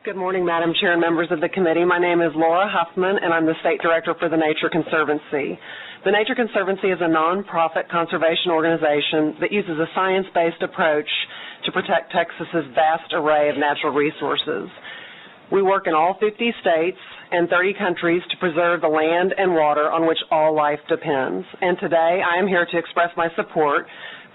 Good morning, Madam Chair and members of the committee. My name is Laura Huffman, and I'm the State Director for the Nature Conservancy. The Nature Conservancy is a nonprofit conservation organization that uses a science-based approach to protect Texas's vast array of natural resources. We work in all 50 states and 30 countries to preserve the land and water on which all life depends. And today I am here to express my support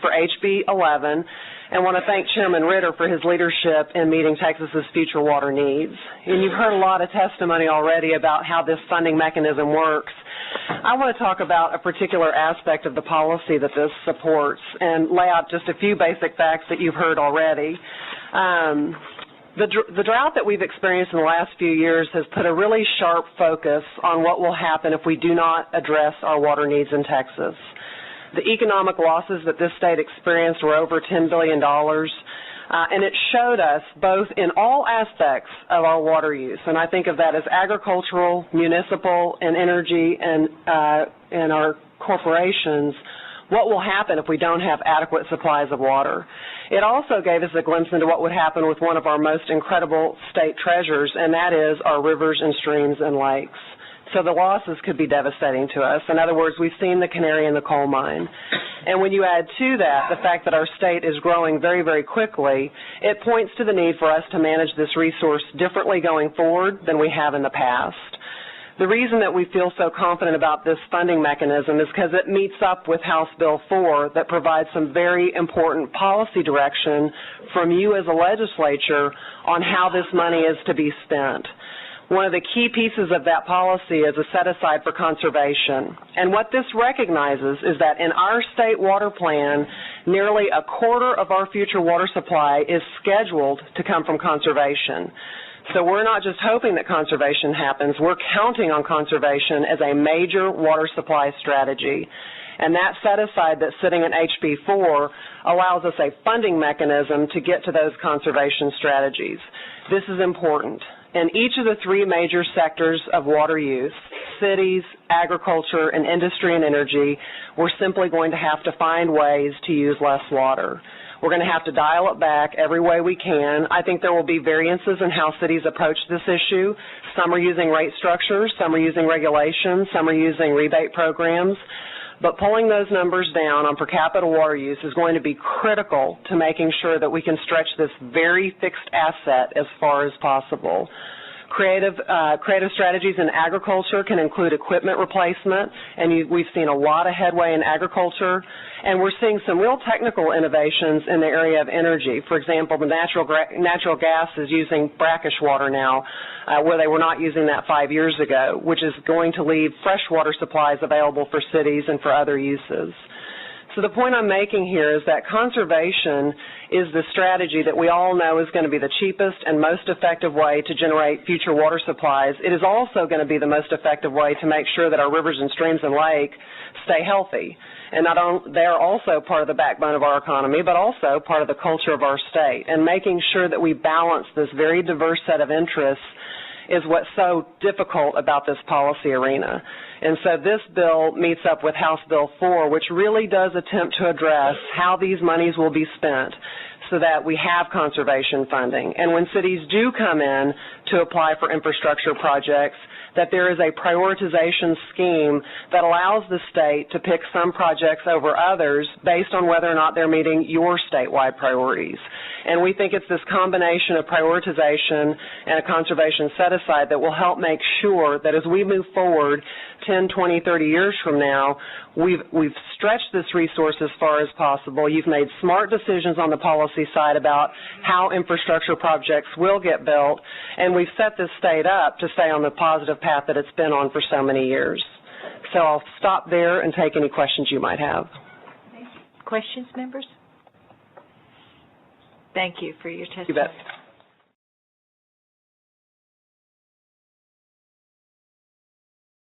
for HB 11 and want to thank Chairman Ritter for his leadership in meeting Texas's future water needs. And you've heard a lot of testimony already about how this funding mechanism works. I want to talk about a particular aspect of the policy that this supports and lay out just a few basic facts that you've heard already. The drought that we've experienced in the last few years has put a really sharp focus on what will happen if we do not address our water needs in Texas. The economic losses that this state experienced were over $10 billion, and it showed us both in all aspects of our water use, and I think of that as agricultural, municipal, and energy, and our corporations, what will happen if we don't have adequate supplies of water. It also gave us a glimpse into what would happen with one of our most incredible state treasures, and that is our rivers and streams and lakes. So the losses could be devastating to us. In other words, we've seen the canary in the coal mine. And when you add to that the fact that our state is growing very, very quickly, it points to the need for us to manage this resource differently going forward than we have in the past. The reason that we feel so confident about this funding mechanism is because it meets up with House Bill 4 that provides some very important policy direction from you as a legislature on how this money is to be spent. One of the key pieces of that policy is a set-aside for conservation. And what this recognizes is that in our state water plan, nearly a quarter of our future water supply is scheduled to come from conservation. So we're not just hoping that conservation happens, we're counting on conservation as a major water supply strategy. And that set-aside that's sitting in HB 4 allows us a funding mechanism to get to those conservation strategies. This is important. In each of the three major sectors of water use, cities, agriculture, and industry and energy, we're simply going to have to find ways to use less water. We're going to have to dial it back every way we can. I think there will be variances in how cities approach this issue. Some are using rate structures, some are using regulations, some are using rebate programs. But pulling those numbers down on per capita water use is going to be critical to making sure that we can stretch this very fixed asset as far as possible. Creative strategies in agriculture can include equipment replacement, and we've seen a lot of headway in agriculture, and we're seeing some real technical innovations in the area of energy. For example, the natural gas is using brackish water now, where they were not using that 5 years ago, which is going to leave fresh water supplies available for cities and for other uses. So the point I'm making here is that conservation is the strategy that we all know is going to be the cheapest and most effective way to generate future water supplies. It is also going to be the most effective way to make sure that our rivers and streams and lakes stay healthy. And they are also part of the backbone of our economy, but also part of the culture of our state. And making sure that we balance this very diverse set of interests is what's so difficult about this policy arena. And so this bill meets up with House Bill 4, which really does attempt to address how these monies will be spent so that we have conservation funding. And when cities do come in to apply for infrastructure projects, that there is a prioritization scheme that allows the state to pick some projects over others based on whether or not they're meeting your statewide priorities. And we think it's this combination of prioritization and a conservation set-aside that will help make sure that as we move forward 10, 20, 30 years from now, we've stretched this resource as far as possible. You've made smart decisions on the policy side about how infrastructure projects will get built, and we've set this state up to stay on the positive path that it's been on for so many years. So I'll stop there and take any questions you might have. Questions, members? Thank you for your testimony. You bet.